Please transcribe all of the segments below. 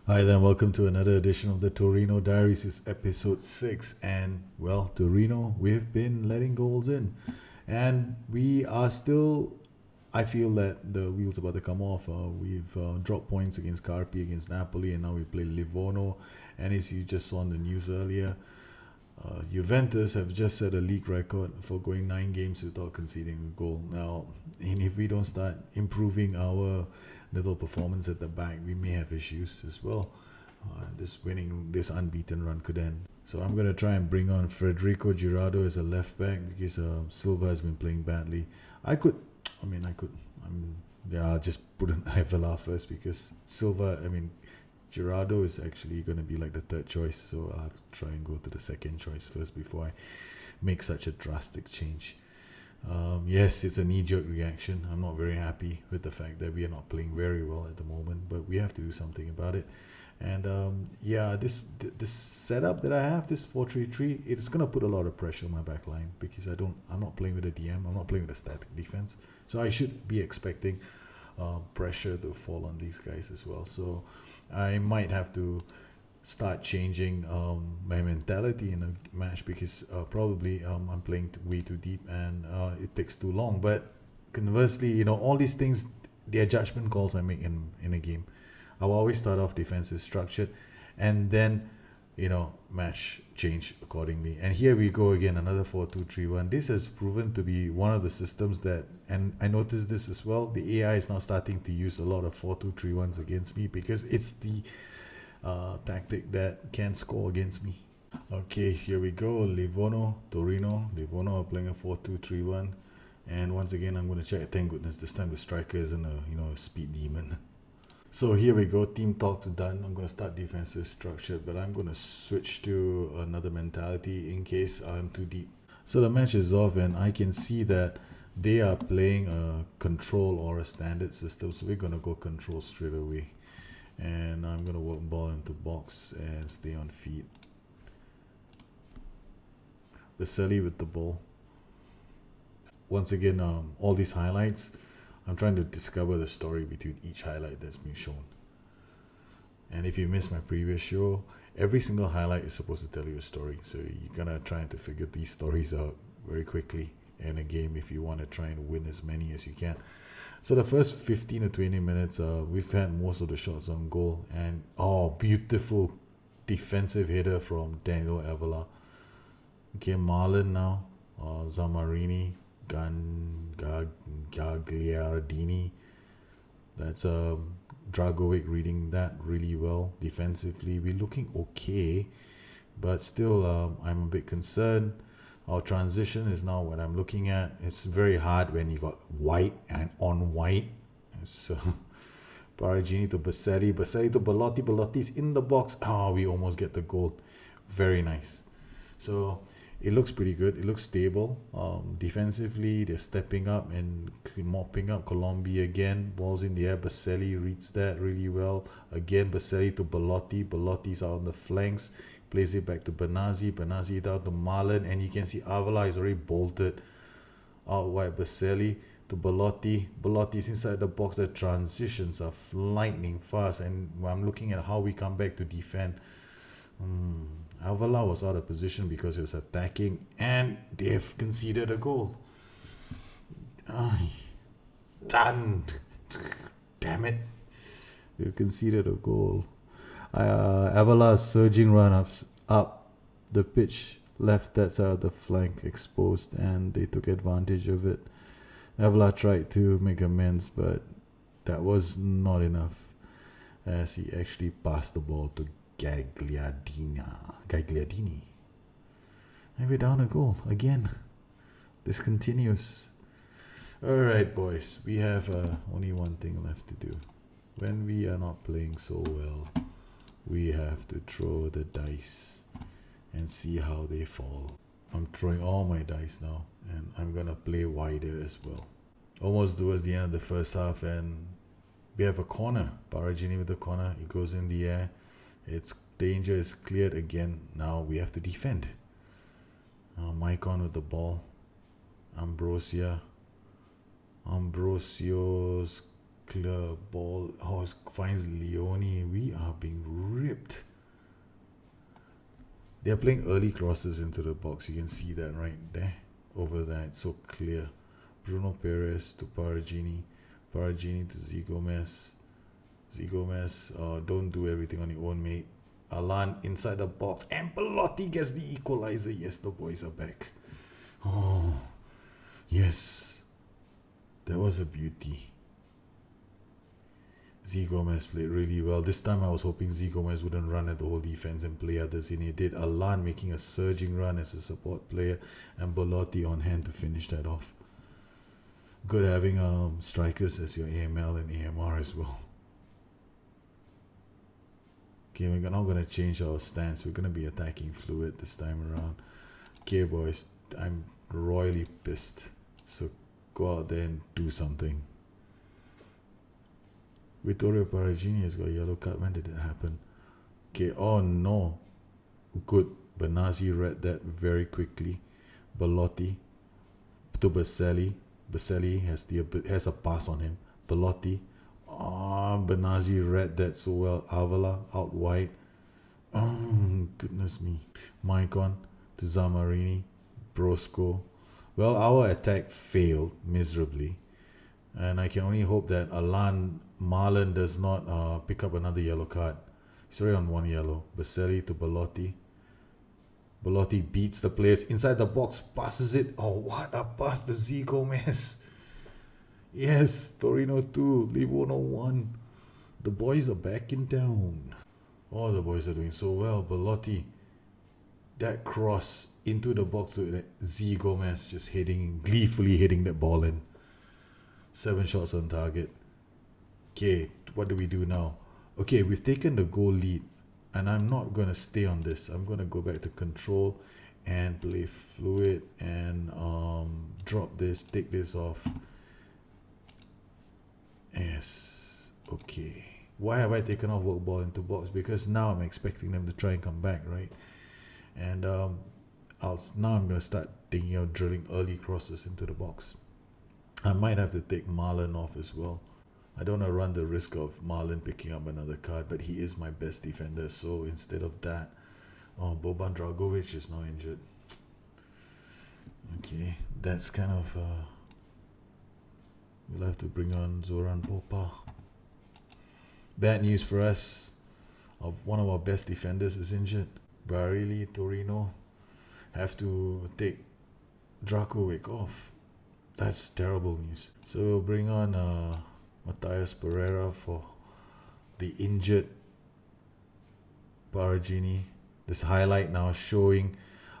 Hi there, welcome to another edition of the Torino Diaries. It's episode 6, and well, Torino, we've been letting goals in, and we are still. I feel that the wheels about to come off. We've dropped points against Carpi, against Napoli, and now we play Livorno. And as you just saw in the news earlier, Juventus have just set a league record for going 9 games without conceding a goal. Now, and if we don't start improving our little performance at the back, we may have issues as well. This unbeaten run could end. So I'm going to try and bring on Federico Girardo as a left back because Silva has been playing badly. I'll just put an Ivela first because Girardo is actually going to be like the third choice, so I'll have to try and go to the second choice first before I make such a drastic change. Yes, it's a knee-jerk reaction. I'm not very happy with the fact that we are not playing very well at the moment, but we have to do something about it. And this setup that I have, this 4-3-3, it's gonna put a lot of pressure on my back line because I'm not playing with a DM. I'm not playing with a static defense, so I should be expecting pressure to fall on these guys as well. So I might have to start changing my mentality in a match because probably I'm playing way too deep and it takes too long. But conversely, all these things, they're judgment calls I make in a game. I will always start off defensive structured and then match change accordingly. And here we go again, another 4-2-3-1. This has proven to be one of the systems that, and I noticed this as well, the AI is now starting to use a lot of 4-2-3-1s against me because it's the tactic that can score against me. Okay, here we go. Torino. Livorno are playing a 4-2-3-1. And once again, I'm going to check. Thank goodness this time the striker isn't a speed demon. So here we go. Team talks done. I'm going to start defensive structure, but I'm going to switch to another mentality in case I'm too deep. So the match is off, and I can see that they are playing a control or a standard system. So we're going to go control straight away. And I'm going to work ball into box and stay on feet. Baselli with the ball. Once again, all these highlights, I'm trying to discover the story between each highlight that's being shown. And if you missed my previous show, every single highlight is supposed to tell you a story. So you're going to try to figure these stories out very quickly in a game if you want to try and win as many as you can. So the first 15 to 20 minutes, we've had most of the shots on goal. And, beautiful defensive header from Daniel Avila. Okay, Marlon now. Zamarini. Gagliardini. That's Dragovic reading that really well. Defensively, we're looking okay. But still, I'm a bit concerned. Our transition is now what I'm looking at. It's very hard when you got white and on white. So Paragini to Baselli to Belotti. Belotti's in the box. We almost get the goal. Very nice. So it looks pretty good. It looks stable. Defensively, they're stepping up and mopping up. Colombia again. Balls in the air. Baselli reads that really well. Again, Baselli to Belotti. Belotti's out on the flanks. Plays it back to Benazzi. Benazzi down to Marlon. And you can see Avila is already bolted out wide. Baselli to Belotti. Belotti's inside the box. The transitions are lightning fast. And I'm looking at how we come back to defend. Avila was out of position because he was attacking. And they've conceded a goal. Done. Damn it. They've conceded a goal. Avala's surging run-ups up the pitch, left that side of the flank exposed, and they took advantage of it. Avila tried to make amends, but that was not enough as he actually passed the ball to Gagliardini. And we're down a goal again. This continues. Alright, boys, we have only one thing left to do. When we are not playing so well, we have to throw the dice and see how they fall. I'm throwing all my dice now, and I'm gonna play wider as well. Almost towards the end of the first half, and we have a corner. Paragini with the corner. It goes in the air. Its danger is cleared again. Now we have to defend. Maicon with the ball. Ambrosio's clear ball. Oh, it finds Leone. We are being ripped. They're playing early crosses into the box. You can see that right there. Over there, it's so clear. Bruno Perez to Paragini. Paragini to Z Gomez. Z Gomez, don't do everything on your own, mate. Alan inside the box. And Belotti gets the equalizer. Yes, the boys are back. Oh, yes. That was a beauty. Z Gomez played really well. This time I was hoping Z Gomez wouldn't run at the whole defense and play others in. He did. Alan making a surging run as a support player and Belotti on hand to finish that off. Good having strikers as your AML and AMR as well. Okay, we're not going to change our stance. We're going to be attacking fluid this time around. Okay, boys, I'm royally pissed. So go out there and do something. Vittorio Paragini has got a yellow card. When did it happen? Okay, oh no. Good. Benazzi read that very quickly. Belotti to Baselli. Baselli has a pass on him. Belotti. Benazzi read that so well. Avila out wide. Oh, goodness me. Maicon to Zamarini. Brosco. Well, our attack failed miserably. And I can only hope that Marlon does not pick up another yellow card. He's already on one yellow. Baselli to Belotti. Belotti beats the players inside the box, passes it. Oh, what a pass to Z Gomez. Yes, Torino 2, Livorno 1. The boys are back in town. Oh, the boys are doing so well. Belotti, that cross into the box with Z Gomez just gleefully hitting that ball in. 7 shots on target. Okay, what do we do now? Okay, we've taken the goal lead. And I'm not going to stay on this. I'm going to go back to control and play fluid and drop this, take this off. Yes. Okay. Why have I taken off work ball into box? Because now I'm expecting them to try and come back, right? And now I'm going to start thinking of drilling early crosses into the box. I might have to take Marlon off as well. I don't want to run the risk of Marlon picking up another card, but he is my best defender. So instead of that, Boban Dragovic is now injured. Okay, that's kind of... we'll have to bring on Zoran Popa. Bad news for us. One of our best defenders is injured. Barili, Torino have to take Dragovic off. That's terrible news. So we'll bring on... Matthias Pereira for the injured Paragini. This highlight now showing,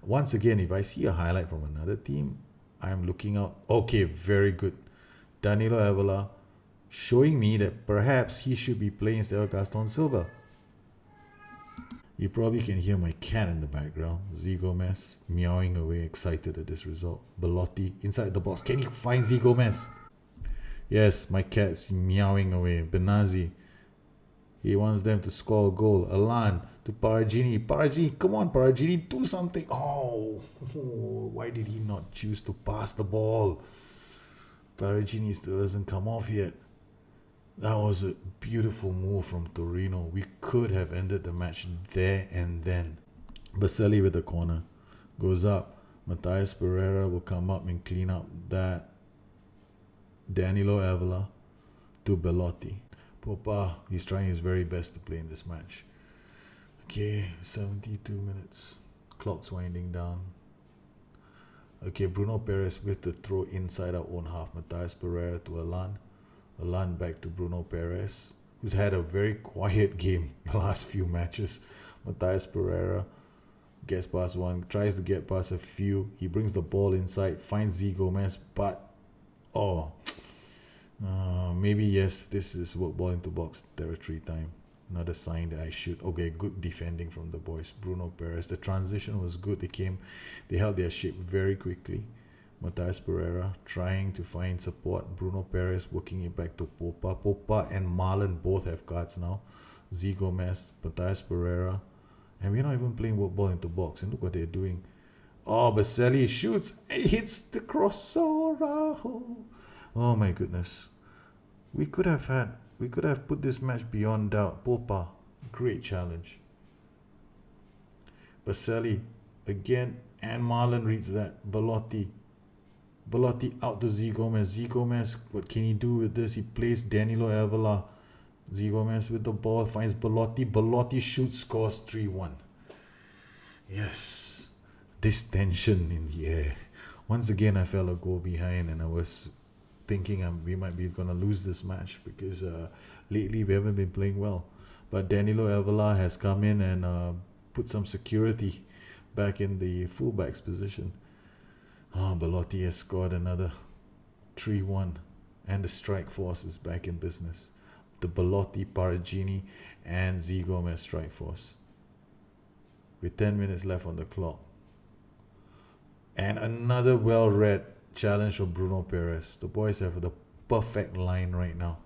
once again, if I see a highlight from another team, I'm looking out. Okay, very good. Danilo Avila showing me that perhaps he should be playing instead of Gaston Silva. You probably can hear my cat in the background. Z Gomez meowing away, excited at this result. Belotti inside the box. Can he find Z Gomez? Yes, my cat's meowing away. Benazzi. He wants them to score a goal. Alan to Paragini. Paragini, come on, Paragini, do something. Oh, why did he not choose to pass the ball? Paragini still hasn't come off yet. That was a beautiful move from Torino. We could have ended the match there and then. Baselli with the corner. Goes up. Matthias Pereira will come up and clean up that. Danilo Avila to Belotti. Popa, he's trying his very best to play in this match. Okay, 72 minutes. Clock's winding down. Okay, Bruno Perez with the throw inside our own half. Matthias Pereira to Alan. Alan back to Bruno Perez, who's had a very quiet game the last few matches. Matthias Pereira gets past one, tries to get past a few. He brings the ball inside, finds Z Gomez, but maybe yes, this is work ball into box territory time. Another sign that I should. Okay, good defending from the boys. Bruno Perez, the transition was good. They held their shape very quickly. Matthias Pereira trying to find support. Bruno Perez working it back to Popa. Popa and Marlon both have cards now. Z Gomez, Matthias Pereira, and we're not even playing work ball into box. And look what they're doing. Oh, Baselli shoots. It hits the cross. Oh my goodness. We could have put this match beyond doubt. Popa, great challenge. Baselli, again, and Marlon reads that. Belotti out to Z Gomez. Z Gomez, what can he do with this? He plays Danilo Avila. Z Gomez with the ball, finds Belotti. Belotti shoots, scores 3-1. Yes, this tension in the air. Once again, I fell a goal behind, and I was thinking we might be going to lose this match because lately we haven't been playing well. But Danilo Avila has come in and put some security back in the fullback's position. Belotti has scored another 3-1, and the strike force is back in business. The Belotti, Paragini, and Z Gomez strike force. With 10 minutes left on the clock. And another well-read challenge from Bruno Perez. The boys have the perfect line right now.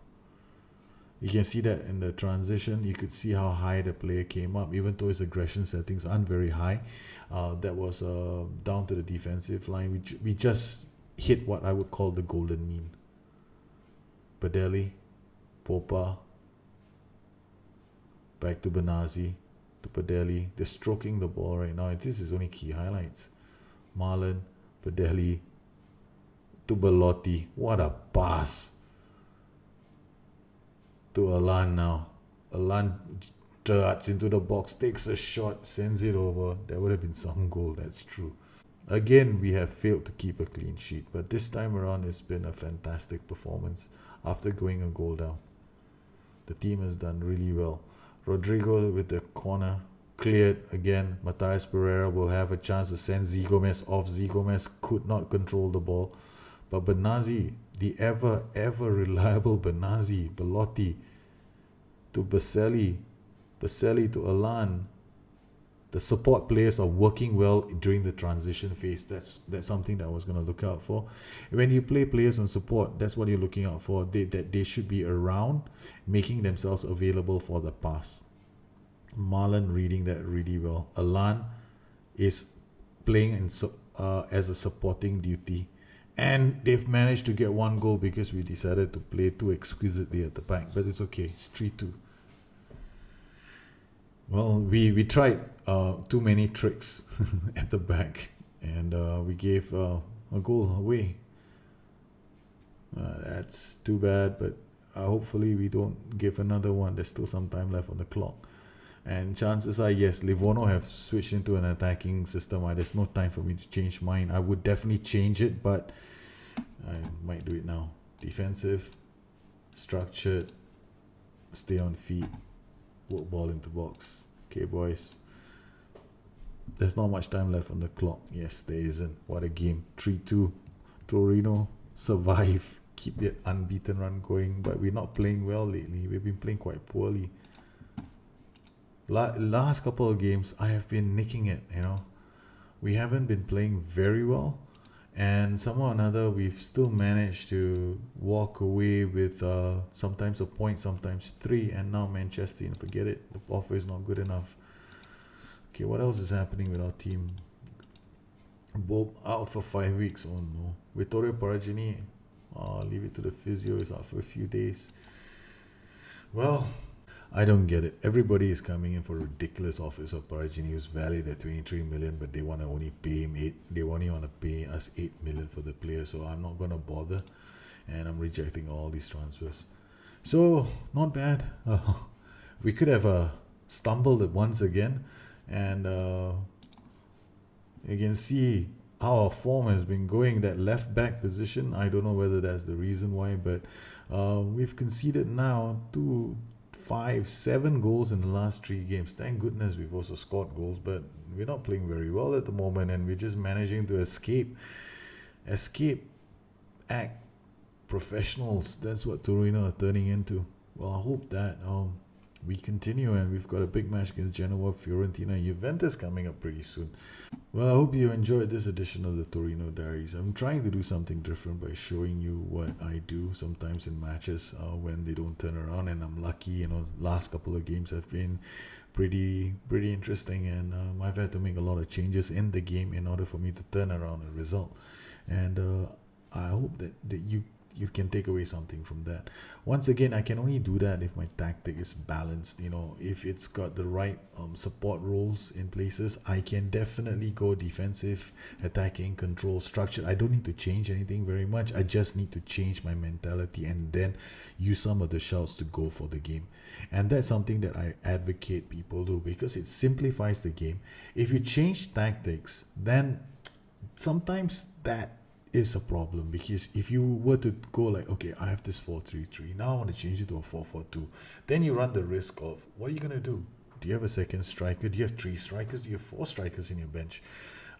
You can see that in the transition. You could see how high the player came up, even though his aggression settings aren't very high. That was down to the defensive line. We just hit what I would call the golden mean. Padelli, Popa, back to Benazzi, to Padelli. They're stroking the ball right now. This is only key highlights. Marlon, Padelli, to Belotti. What a pass. To Alan now. Alan darts into the box, takes a shot, sends it over. That would have been some goal, that's true. Again, we have failed to keep a clean sheet, but this time around it's been a fantastic performance after going a goal down. The team has done really well. Rodrigo with the corner, cleared again. Matthias Pereira will have a chance to send Z Gomez off. Z Gomez could not control the ball. But Benazzi, the ever reliable Benazzi, Belotti, to Baselli to Alan. The support players are working well during the transition phase. That's something that I was going to look out for. When you play players on support, that's what you're looking out for. That they should be around, making themselves available for the pass. Marlon reading that really well. Alan is playing as a supporting duty. And they've managed to get one goal because we decided to play too exquisitely at the back. But it's okay. It's 3-2. Well, we tried too many tricks at the back. And we gave a goal away. That's too bad. But hopefully we don't give another one. There's still some time left on the clock. And chances are, yes, Livorno have switched into an attacking system. There's no time for me to change mine. I would definitely change it, but I might do it now. Defensive, structured, stay on feet, work ball into box. Okay, boys. There's not much time left on the clock. Yes, there isn't. What a game. 3-2. Torino survive. Keep that unbeaten run going. But we're not playing well lately. We've been playing quite poorly. Last couple of games, I have been nicking it, We haven't been playing very well. And somehow or another, we've still managed to walk away with sometimes a point, sometimes 3. And now Manchester, forget it. The offer is not good enough. Okay, what else is happening with our team? Bob out for 5 weeks. Oh no. Vittorio Paragini, leave it to the physio. He's out for a few days. Well, I don't get it. Everybody is coming in for ridiculous offers of Paragini, who's valued at 23 million, but they want to only pay him 8. They only want to pay us 8 million for the player, so I'm not going to bother, and I'm rejecting all these transfers. So not bad. We could have stumbled once again, and you can see how our form has been going. That left back position, I don't know whether that's the reason why, but we've conceded now 7 goals in the last 3 games. Thank goodness we've also scored goals, but we're not playing very well at the moment, and we're just managing to escape act professionals. That's what Torino are turning into. Well, I hope that we continue, and we've got a big match against Genoa, Fiorentina, and Juventus coming up pretty soon. Well, I hope you enjoyed this edition of the Torino Diaries. I'm trying to do something different by showing you what I do sometimes in matches when they don't turn around, and I'm lucky. Last couple of games have been pretty interesting, and I've had to make a lot of changes in the game in order for me to turn around a result. And I hope that you you can take away something from that. Once again, I can only do that if my tactic is balanced. If it's got the right support roles in places, I can definitely go defensive, attacking, control, structure. I don't need to change anything very much. I just need to change my mentality and then use some of the shouts to go for the game. And that's something that I advocate people do because it simplifies the game. If you change tactics, then sometimes that is a problem, because if you were to go like, okay, I have this 4-3-3, now I want to change it to a 4-4-2, then you run the risk of, what are you going to do? Do you have a second striker? Do you have three strikers? Do you have four strikers in your bench?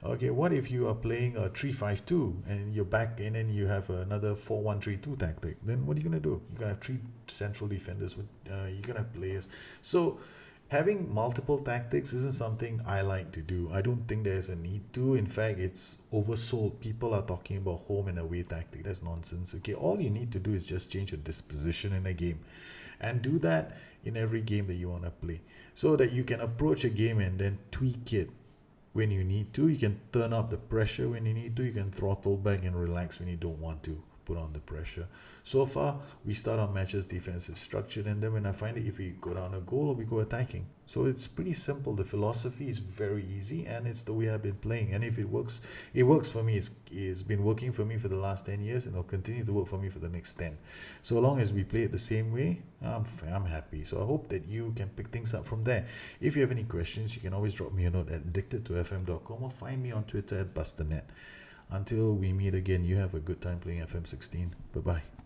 Okay, what if you are playing a 3-5-2 and you're back in and you have another 4-1-3-2 tactic? Then what are you going to do? You're going to have three central defenders with you're going to have players. So having multiple tactics isn't something I like to do. I don't think there's a need to. In fact, it's oversold. People are talking about home and away tactic. That's nonsense. Okay, all you need to do is just change your disposition in a game, and do that in every game that you want to play, so that you can approach a game and then tweak it when you need to. You can turn up the pressure when you need to. You can throttle back and relax when you don't want to put on the pressure. So far, we start our matches defensive structured, and then when I find it, if we go down a goal or we go attacking. So it's pretty simple. The philosophy is very easy, and it's the way I've been playing. And if it works for me. It's been working for me for the last 10 years, and it'll continue to work for me for the next 10. So long as we play it the same way, I'm happy. So I hope that you can pick things up from there. If you have any questions, you can always drop me a note at addictedtofm.com or find me on Twitter at busternet. Until we meet again, you have a good time playing FM16. Bye-bye.